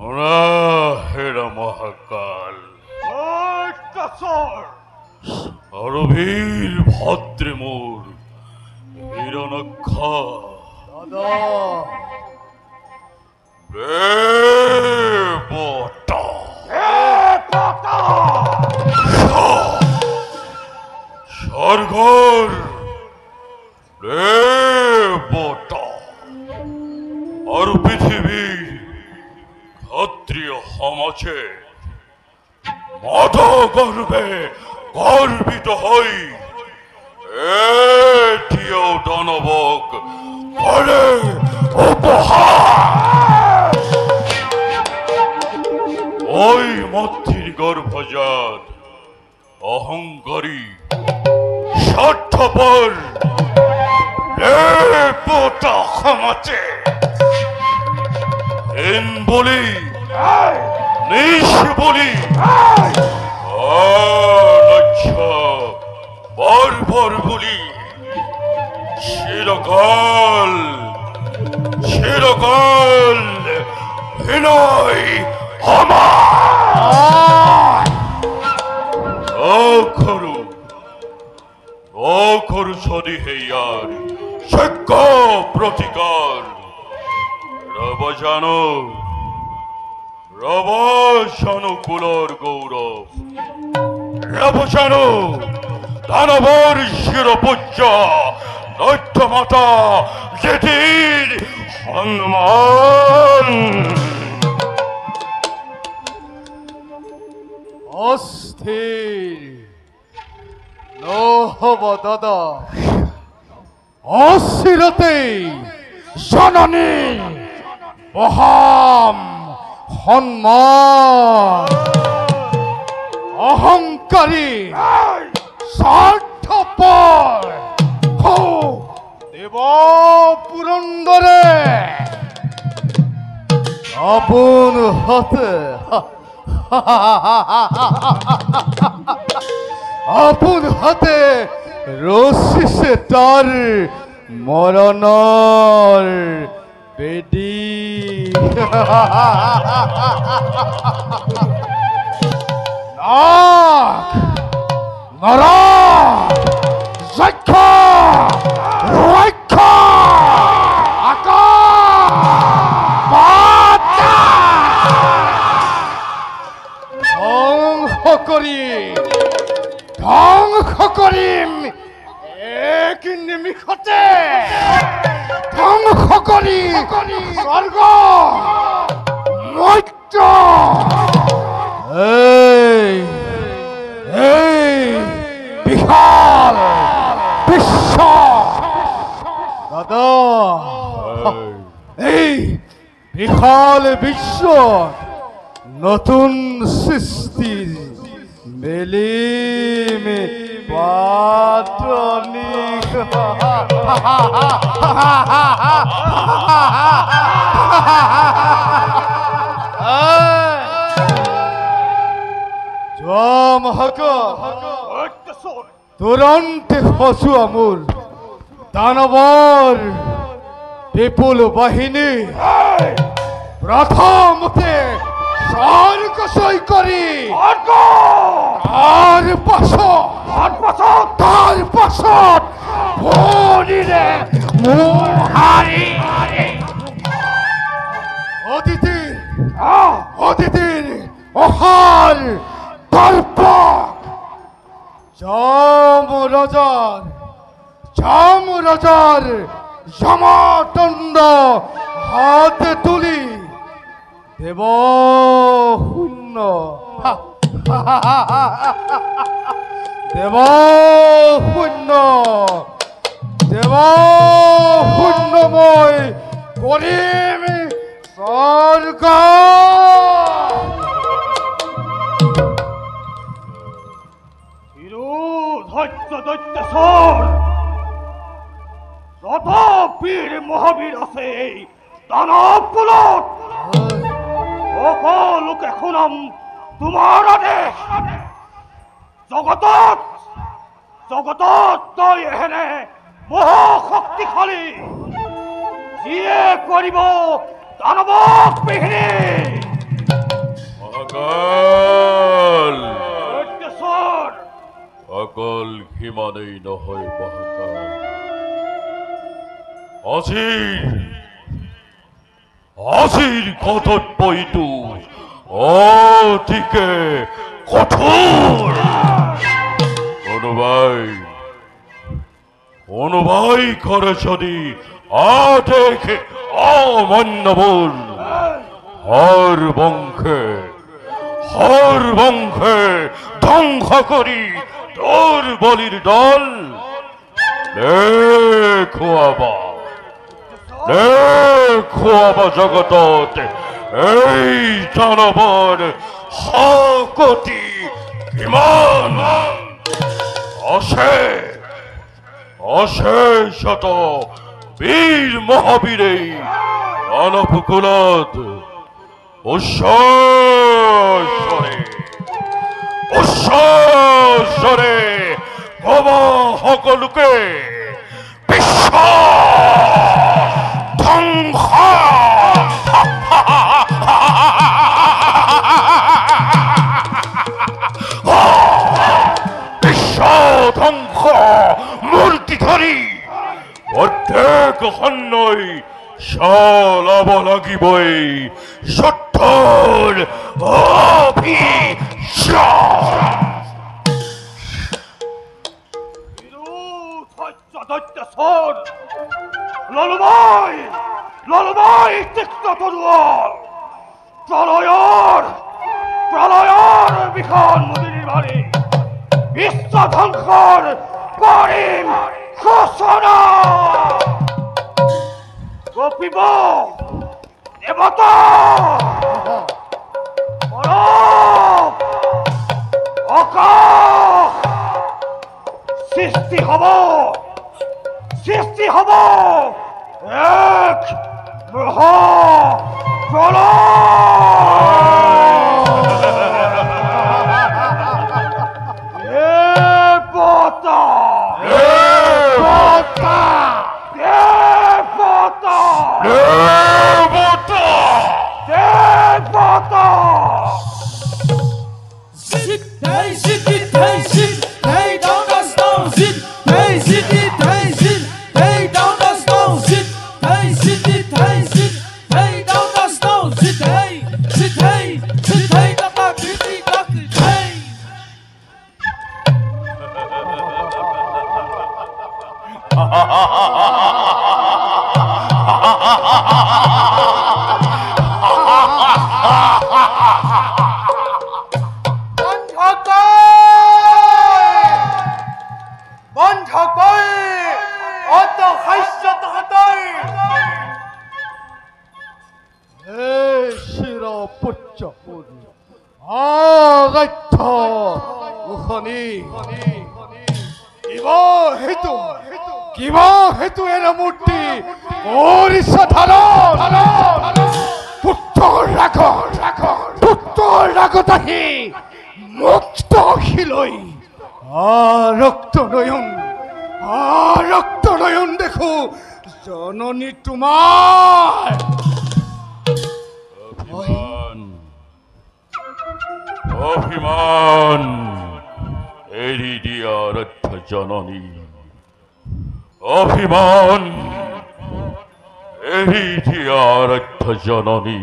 ওরা হেরা মহাকাল অরবীর ভদ্রে মোর হিরণক্ষা স্বর্গর আর পৃথিবীর ক্ষত্রিয় সমাজে মদ গর্বে গর্বিত হই এটিও দানবক বলে উপহার। ওই মন্ত্রীর গর্ভজাত অহংকারী স্বার্থপর পোতা ক্ষমাতে হীন বলি নিশ বলি বর্বর বলি চিরকাল চিরকাল বিনয় আমার অখরু অখরু সদি হেয়ার সজ্ঞ প্রতিকার রব জানো কুলর গৌরব রব জানো দানবর শিরপূজ্য দৈত্য মাতা যেটির সম্মান অস্থির নহব দাদা অস্থিরতে জননী মহাম সম্মান অহংকারী স্বার্থপর দেব পুরন্দরে আপন হাতে আপন হাতে রশিসে তার মরণর বেদি নাক নরক যক্ষ রক্ষ ধ্বংস কৰিম এক নিমিষতে ধ্বংস কৰি স্বৰ্গ মৰ্ত্য এই বিশাল বিশ্ব দাদা এই বিশাল বিশ্ব নতুন সৃষ্টির মেলিমে পাতনি তুরন্তে হসু আমূল দানবর বিপুল বাহিনী প্রথমতে স্বর্গ সই করি তার পাছত ভরিরে মুহারি অতিথির অহার দর্পক যমরাজার যমদণ্ড হাতে তুলি দেব শূন্য দেব শূন্যময় কৰিম স্বৰ্গ যত বীৰ মহাবীৰ আছে এই দানব কুলত সকলোকে শুনাম তোমাৰ আদেশ। জগতত তই এহেনে মহাশক্তিশালী যিয়ে কৰিব দানৱক বিহীন ইমানেই নহয় মহাকাল। আজিৰ কৰ্তব্যটো অতিকে কঠোৰ। কোনোবাই কৰে যদি আদেশে অমান্যবোৰ হৰ বংশে ধ্বংস কৰি তোৰ বলিৰ দল দেখুৱাবা জগতত এই দানৱৰ শক্তি কিমান অশেষত বীৰ মহাবীৰেই দানৱকুলত উচ্চস্বৰে কব সকলোকে বিশ্ব ধ্বংস। বিশ্ব ধ্বংস মূৰ্তি ধৰি প্ৰত্যেক সন্নৈ চলাব লাগিবই যুদ্ধৰ অভিযান। ললুমাই তীক্ষ্ণ তৰোৱাল প্ৰলয়ৰ বিষণ মুদিৰ ভাৰী বিশ্ব ধ্বংসৰ কৰিম ঘোষণা। কপিব দেৱতা আকাশ সৃষ্টি হব এক মহা কিবা হেতু এর মূর্তি ওড়িশা পুত্তর রাখতাহি মুক্ত খিলই রক্ত নয়ন দেখো জননী তোমার অভিমান এড়ি দিয়ার জননী অভিমান এড়ি দিয়ার জননী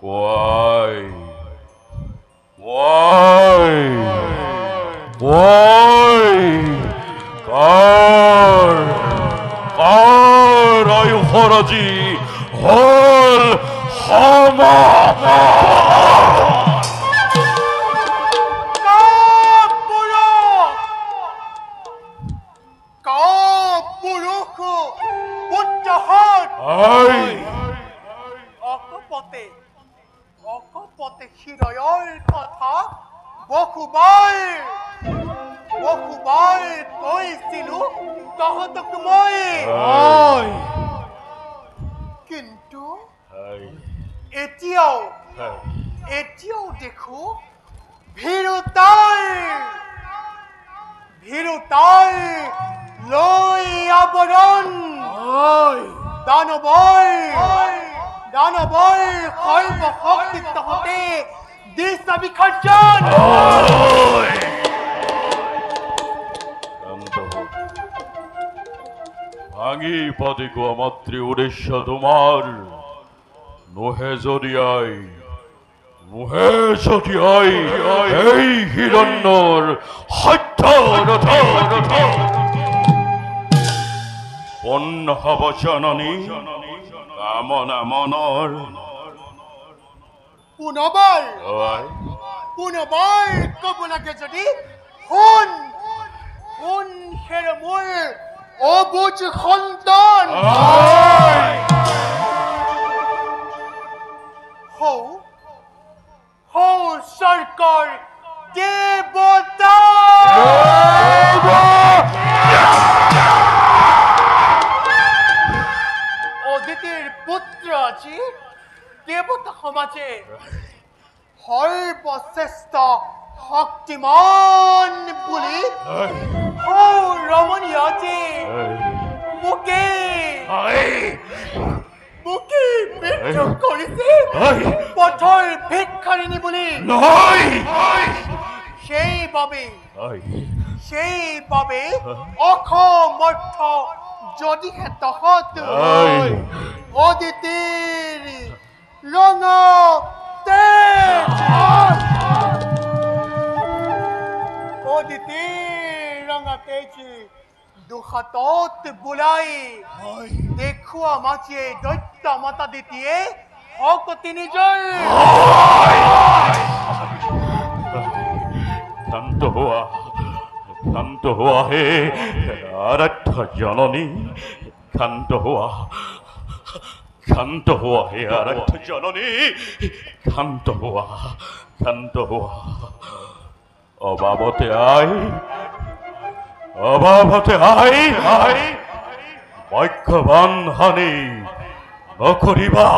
Why কার আয়ু ফরাজি হল হামা অকপতে হৃদয়ৰ কথা বকুবাই কৈছিলো তহঁতক মই কিন্তু এতিয়াও দেখো ভীৰুতাই লৈ আৱৰণ দানৱই সৰ্বশক্তি তহঁতে দিছ বিসৰ্জন ভাঙি পদে গো মাতৃ উদ্দেশ্য তোমার নোহে যদি আই এই হিরণ্যর হত্যা পন্ন হব জননী কামনা মনৰ পুনবাৰ হয় ক'ব লাগে যদি শুন হেৰ মোৰ অবুজ সন্তান হৌ চৰকাৰ দেৱতা অদিতিৰ পুত্ৰ আজি দেৱতা সমাজে সৰ্বশ্ৰেষ্ঠ শক্তিমান বুলি ৰমণী আজি মোকে মৃত্যু কৰিছে পথৰ ভিক্ষাৰিণী বুলি সেইবাবে অসমৰ্থ যদিহে তহঁত অদিতিৰ ৰঙা তেজ দুহাতত বোলাই দেখুৱা মাঝে দৈত্য মাতা দিতিয়ে শক্তি নিজৰ শান্ত হোৱা হে আৰাধ্য জননী শান্ত হোৱা হে আৰাধ্য জননী শান্ত হোৱা অবাবতে আই ভাগ্যবান হানি নকৰিবা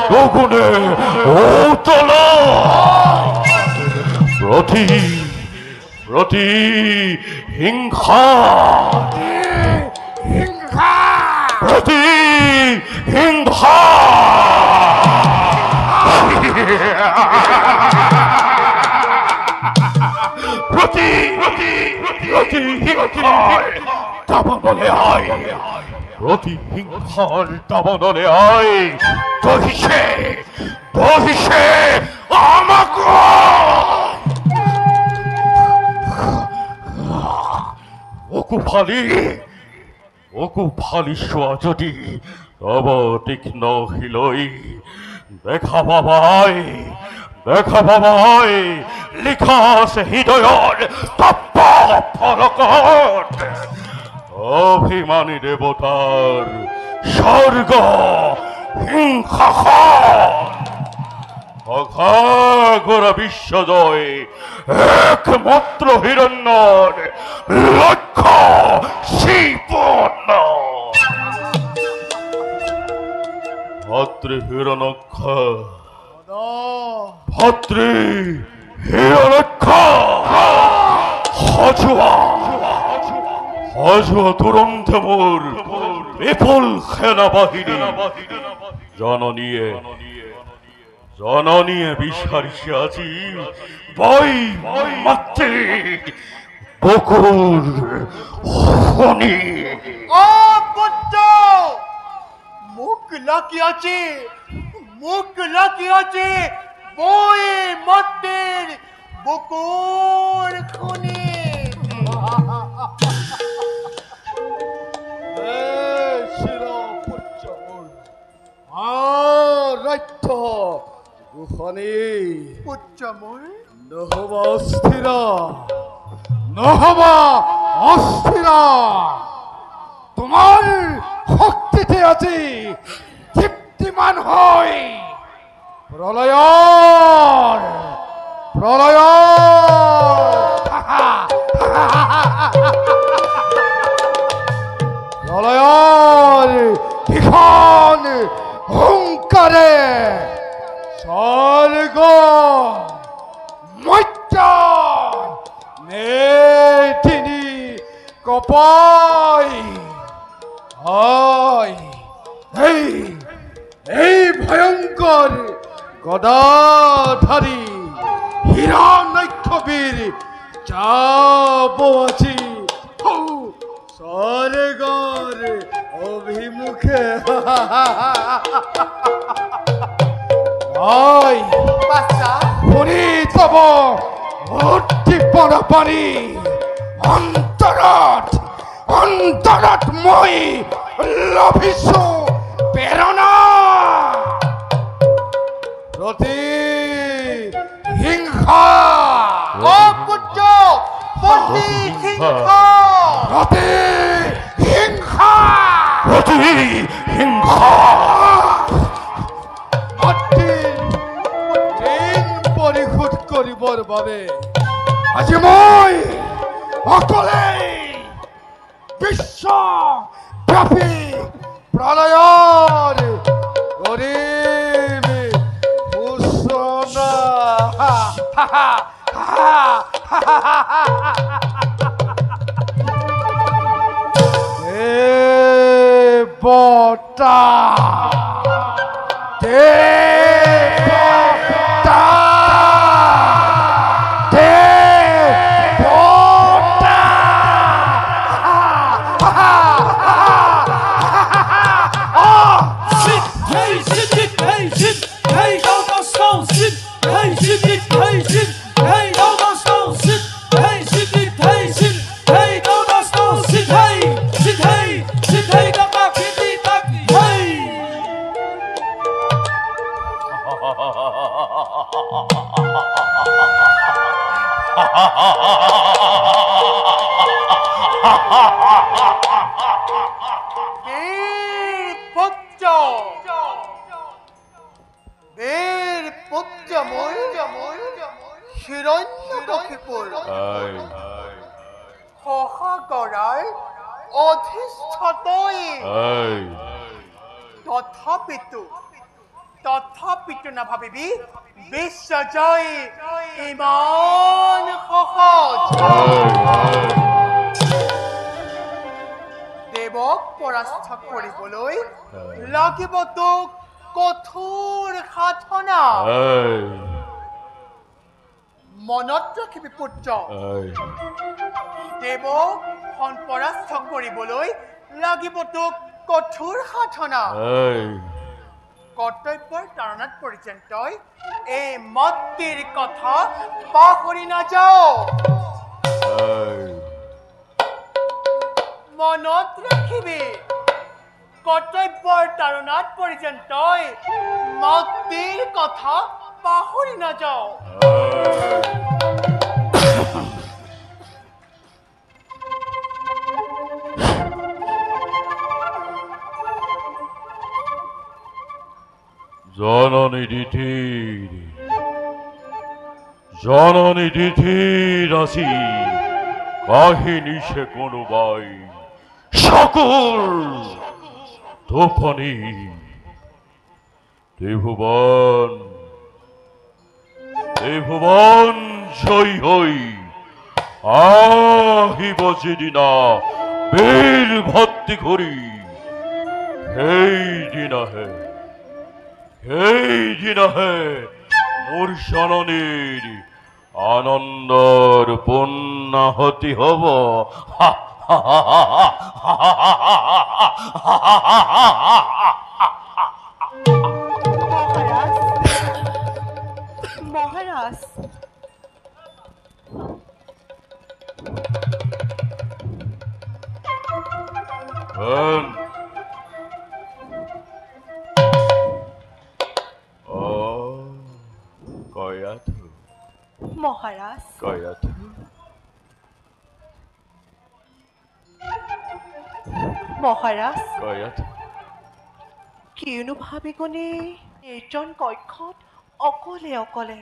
দুগুণে উতলা প্ৰতি হিংসা প্রতিহিংসার দাবানলে আয় বহিষে আমাকে ওকু ফালি শোয়া যদি তব তীক্ষ্ণ হিলই দেখা পাবাই লিখা আছে হৃদয়ৰ তপ্ত ফলকত অভিমানী দেৱতাৰ স্বৰ্গ অঘাগৰ বিশ্বজয় একমাত্ৰ হিৰণ্যৰ লক্ষ্য শ্ৰীপূৰ্ণ ভাতৃ হিৰণ্যক্ষ হজুয়া তুৰন্ত মোৰ বিপুল সেনাবাহিনী জননীয়ে বিচাৰিছে আজি বই মাতৃ বকুৰ শনি পুত্ৰ মুখ লাগিয়াছে বই মাতৃৰ বকুৰ খুনি নহবা অস্থিৰ তোমাৰ শক্তিতে আজি তৃপ্তিমান হৈ প্ৰলয়ৰ ভীষণ হুংকাৰে স্বৰ্গ মৰ্ত্য নেতিনি কপাই হয় এই ভয়ঙ্কর গদাধারী হিরণ্যক্ষবীর যাব আজি ওই বাচ্চা পুরি তব উদ্দীপনা পানি অন্তরত মই লভিছো প্ৰেৰণা প্ৰতি হিংসা ও পুত্ৰ প্ৰতি হিংসা প্ৰতি হিংসা ঋণ পৰিশোধ কৰিবৰ বাবে আজি মই অকলেই বিশ্বব্যাপী প্ৰলয়ৰ কৰিম সূচনা দেৱতা দেৱতা দেৱতা বীৰ পুত্ৰ বীৰ পুত্ৰ মই হিৰণ্যকশিপুৰ সহাগৰাৰ অধিষ্ঠাতই তথাপিতো নাভাবিবি বিশ্বজয় ইমান সহজ দেৱক পৰাস্ত কৰিবলৈ লাগিব তোক কঠোৰ সাধনা মনত ৰাখিবি পুত্ৰ দেৱক পৰাস্ত কৰিবলৈ লাগিব তোক কঠোৰ সাধনা কৰ্তব্যৰ তাৰণাত পৰ্যন্তই এই মতিৰ কথা পাহৰি নাযাও মনত ৰাখিবি কৰ্তব্যৰ তাৰণাত পৰ্যন্তই মতিৰ কথা পাহৰি নাযাও জননী দিঠিৰ আসি কাহিনী সে কোনোবাই সকল তোফানি ত্ৰিভুবন জয় হই আহিব যেদিনা বীৰ ভক্তি কৰি সেই দিনাহে মোৰ জননীৰ আনন্দৰ পূৰ্ণাহতি হব মহাৰাজ মহাৰাজ মহাৰাজ কিয়নো ভাবি কোনে এইজন কক্ষত অকলে অকলে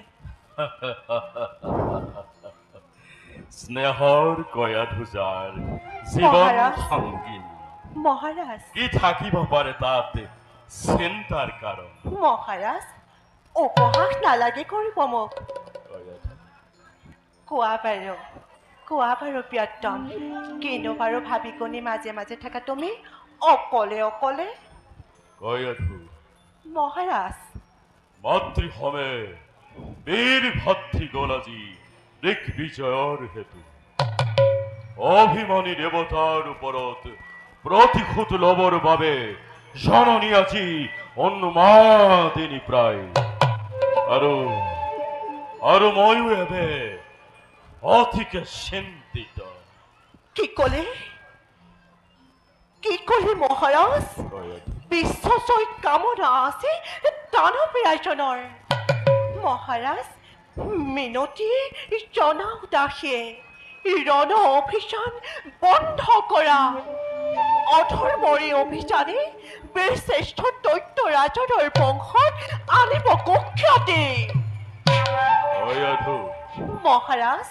স্নেহৰ কয়াধুজাৰ জীৱন মহাৰাজ। সংগিনী মহাৰাজ কি থাকিব পাৰে তাত চিন্তাৰ কাৰণ মহাৰাজ উপহাস নালাগে কৰিব মোক কোৱা বাৰু প্ৰিয়তম কিনো বাৰু ভাবি কোনে মাজে মাজে থাকা তুমি অকলে অকলে কয়াধু মহাৰাজ মাতৃভূমে বীৰ ভাতৃ গলাজি দিগ্বিজয়ৰ হেতু অভিমানী দেৱতাৰ ওপৰত প্ৰতিশোধ ল'বৰ বাবে জননী আজি অনুমাদিনী প্ৰায় আৰু ময়ো এবে অতিকে চিন্তিত। কি ক'লে মহাৰাজ? বিশ্বজয় কামনা আছে দানৱ ৰাজনৰ। মহাৰাজ মিনতি জনাও দাসীয়ে ৰণ অভিযান বন্ধ কৰা। অধৰ্মৰী অভিযানে বীৰশ্ৰেষ্ঠ দৈত্য ৰাজনৰ বংশত আনিব কুখ্যাতি। মহাৰাজ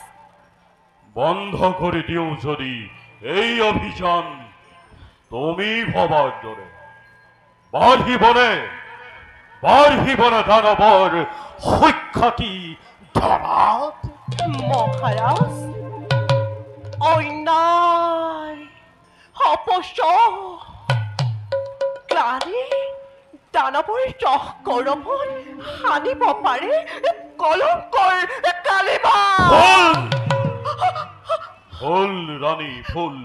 বন্ধ কৰি দিওঁ যদি এই অভিযান তুমি ভবাৰ দৰে বাঢ়িবনে দানৱৰ সুখ্যাতি ধৰাত? মহাৰাজ অন্যায় অপচয় গ্লানি দানৱৰ যশ গৌৰৱত সানিব পাৰে কলংকৰ কালিমা। ফুল ৰাণী ফুল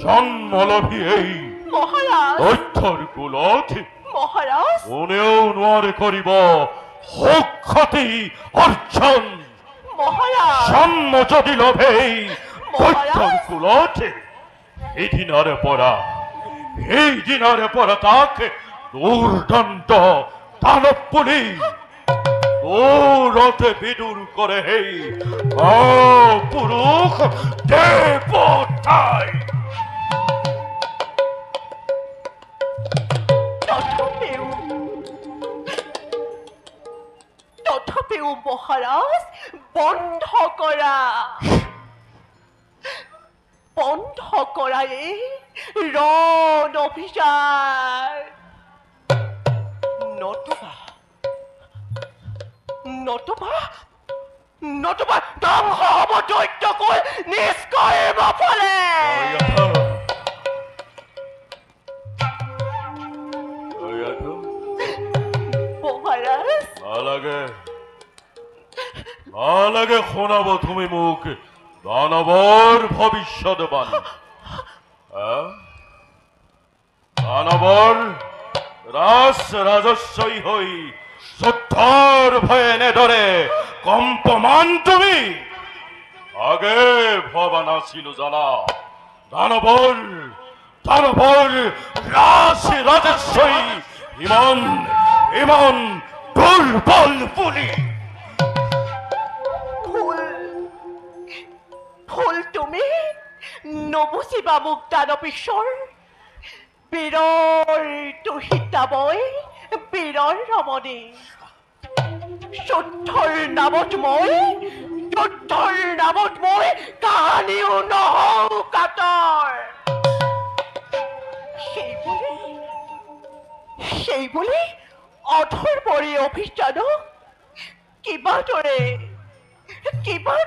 জন্মলভী এই মহাৰাজ দৈত্যৰ কুলত মহাৰাজ কোনেও নোৱাৰে কৰিব সুখ্যাতি অৰ্জন। মহাৰাজ জন্ম যদি লভেই দৈত্যৰ কুলত সেইদিনাৰে পৰা তাক দুৰ্দান্ত দানৱ বুলি দূৰতে বিদুৰ কৰে সেই পুৰুষ দেৱতাই। তথাপিও মহাৰাজ বন্ধ কৰা এই ৰণ অভিযান। নতুবা ধ্বংস হ'ব দৈত্যকুল নিষ্কৰ্ম ফলে। মহাৰাজ নালাগে শুনাব তুমি মোক দানৱৰ ভৱিষ্যৎবাণী। দানৱৰ ৰাজস্বী হৈ যুদ্ধৰ ভয়ে এনেদৰে কম্পমান তুমি আগে ভবা নাছিলো জানা। দানৱৰ ৰাজস্বী ইমান দুৰ্বল বুলি। ফুল তুমি নবুজিবা মোক দানৱীশ্বৰ। বীৰৰ তুহিতাবৈ বীৰৰ ৰমণী যুদ্ধৰ নামত মই কাহানিও নহওঁ কাতৰ। সেই বুলি অধৰ্মৰী অভিযানক কিবা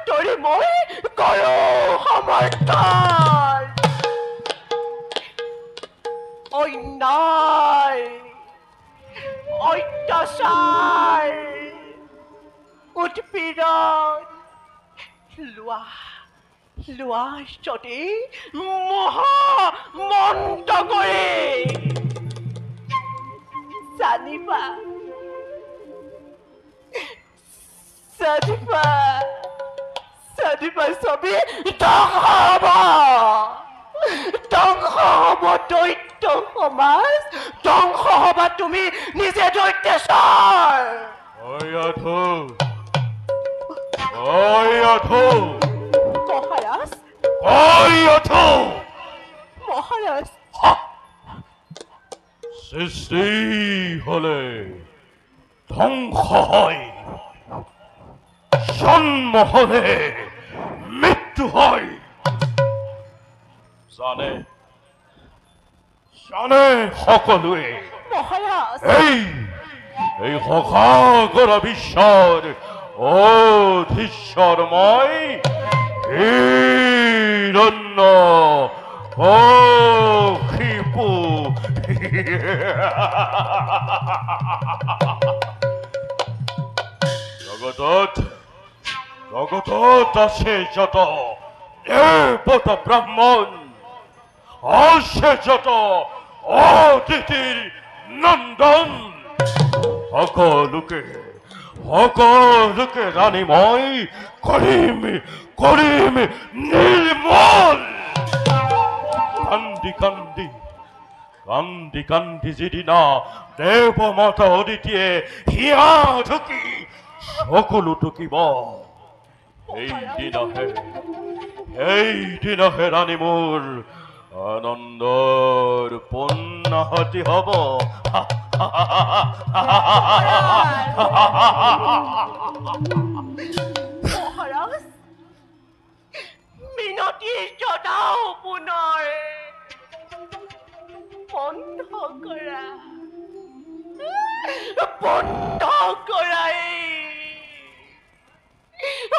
দৰে মই কৰো সমৰ্থন। অন্যায় অত্যাচাৰ উৎপীড়ন লোৱা যদি মহামন্ত কৰি জানিবা ছবি ধ্বংস হ'ব দৈত্য সমাজ, ধ্বংস হবা তুমি নিজে দৈত্যেশ্বৰ। মহাৰাজ সৃষ্টি হলে ধ্বংস হয়, জন্ম হলে মৃত্যু হয়। জানে সকলোৱে মহাৰাজ এই সখাগৰ বিশ্বৰ অধীশ্বৰ মই হিৰণ্য শিপু। জগতত আছে যত দেৱতা ব্ৰাহ্মণ, আছে যত অতিথিৰ নন্দন সকলকে ৰানীময় কৰিম কৰিম নিৰ্মল কান্দি যেদিনা দেৱ মাতা অদিতিয়ে হিয়া ঢুকি সকলো টুকিব এইদিনাহে ৰাণী মোৰ আনন্দৰ পূৰ্ণাহতি হ'ব মহাৰাজ মিনতি জনাও পুনৰ বন্ধ কৰাই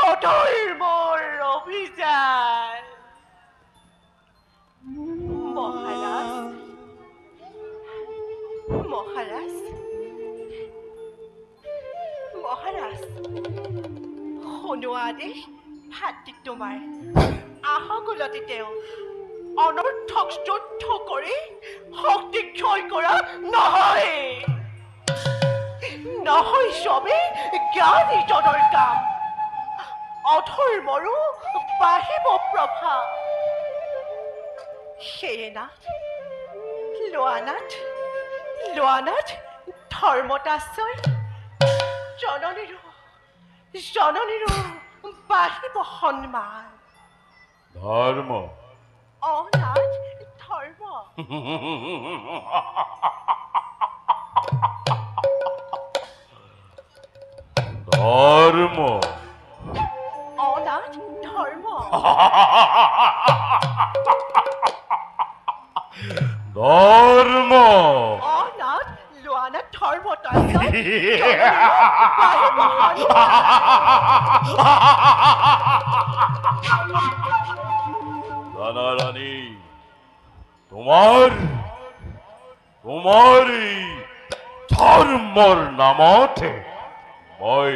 অধৰ্মৰ অভিযান মহাৰাজ শুনোৱা আদেশ ভাতৃ তোমাৰ আহগলতে তেওঁ অনৰ্থক যুদ্ধ কৰি শক্তি ক্ষয় কৰা নহয় চবেই জ্ঞানী জনৰ কাম অধৰ্মৰো বাঢ়িব প্ৰভাৱ সেয়ে লোৱানাথ ধৰ্মতাশ্ৰয় জননীৰো বাঢ়িব সন্মান ধৰ্ম অনাথ ধৰ্ম ধৰ্ম অনাথ ধৰ্ম ধৰ্ম অনাথ লোৱানাথ ধৰ্মতাশ্ৰয় রানী তোমার ধর্মর নামতে মই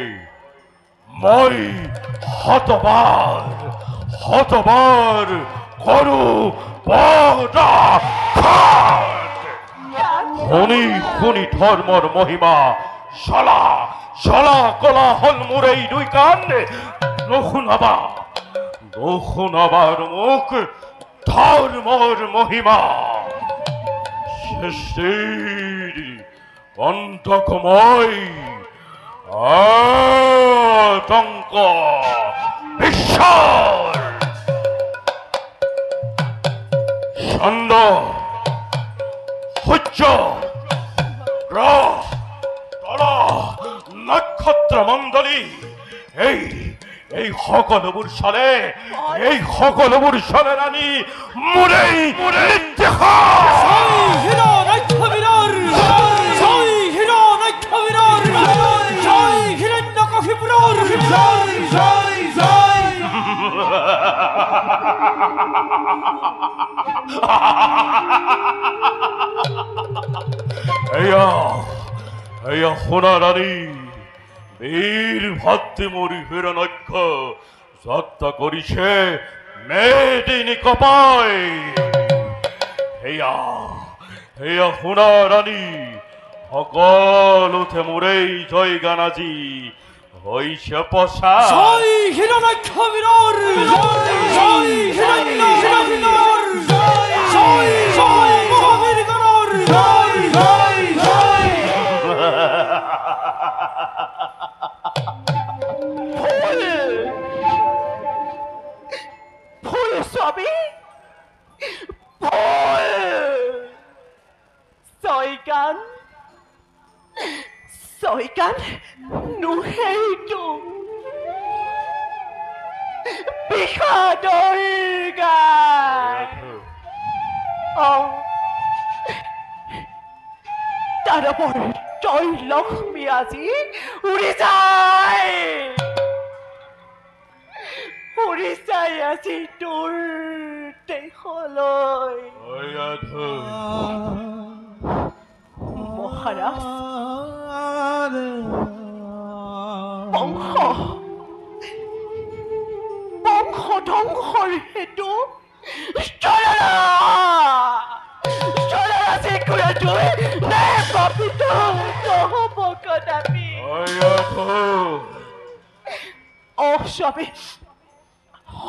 হতবার করু শুনি ধর্মর মহিমা শালা কলা হল মোর এই দুই কান নখুনাবার মুখ ধর্মর মহিমা সৃষ্টির অন্তকময় আতঙ্ক ঈশ্বর ছন্দ সূর্য গ্রহ তারা নক্ষত্র মণ্ডলী এই সকলবোৰ চালে ৰাণী মোৰেই দেখা এয়া সোণা ৰাণী বীৰ ভাতৃ মৰি হিৰণক্ষ যাত্ৰা কৰিছে মেদিনী কপায় হেয়া সোণা ৰানী সকলোতে মোৰেই জয় গানাজি হইছে পছা জয় হিৰণক্ষ বীৰৰ জয় হিৰণ্য বীৰৰ জয় মহাবীৰ গণৰ জয় ছয়গান নুহেইটো বিষাদৰ গান তাৰপৰ জয় লক্ষ্মী আজি উড়ে যায় আজি তোৰ দেশলৈ মহাৰাজ বংশ ধ্বংসৰ হেতু চলাৰাজে নহ'ব কদাপি। স্বামী,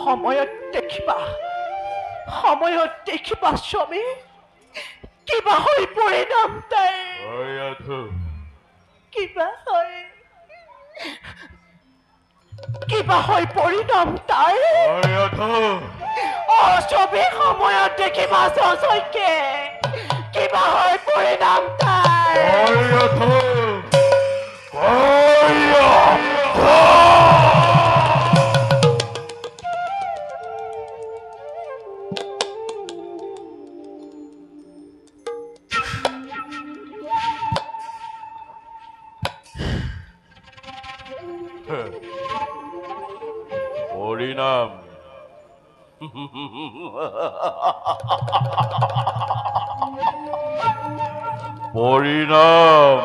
সময়ত দেখিবা স্বামী, কিবা হৈ পৰিণাম তাইৰ, কিবা হৈ পৰিণাম তাইৰ। স্বামী, সময়ত দেখিবা চচৈকে, কিবা হৈ পৰিণাম তাইৰ। পরিণাম পরিণাম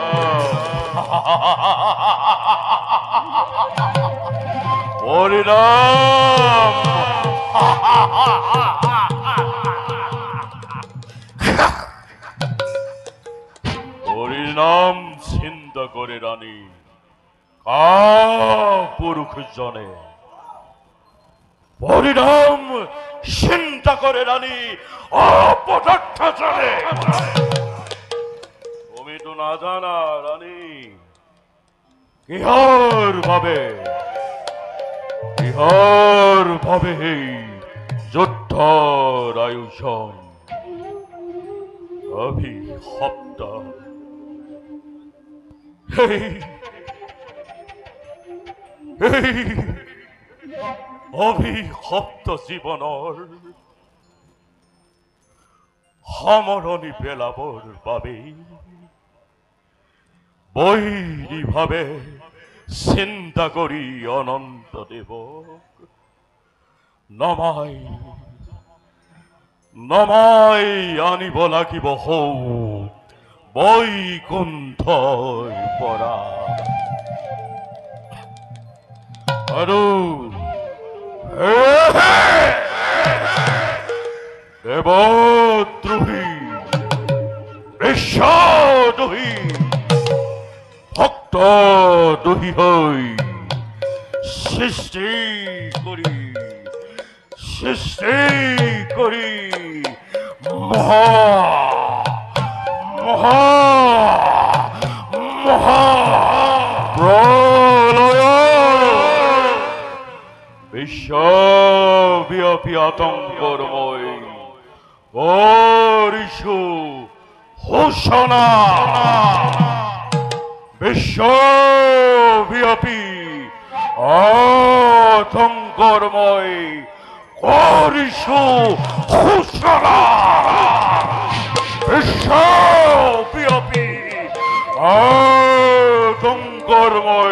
পরিণাম পরিণাম চিন্তা করে রানী পুরুষ জনে, পরিণাম চিন্তা করে রানী অপদার্থ জনে। তুমি তো না জানা রানী কিহর ভাবে এই যুদ্ধর আয়োজন অভিশপ্ত অভিশপ্ত জীৱনৰ সামৰণি পেলাবৰ বাবে বৈৰীভাৱে চিন্তা কৰি অনন্ত দেৱক নমাই আনিব লাগিব হৌ বৈকুণ্ঠৰ পৰা। আৰু দেৱদ্ৰোহী বিশ্বাদ্ৰোহী ভক্তদ্ৰোহী হৈ সৃষ্টি কৰি বিশ্বব্যাপী আতংকৰময় কৰিছো ঘোষণা। বিশ্বব্যাপী আতংকৰময় কৰিছো ঘোষণা। বিশ্বব্যাপী আতংকৰময়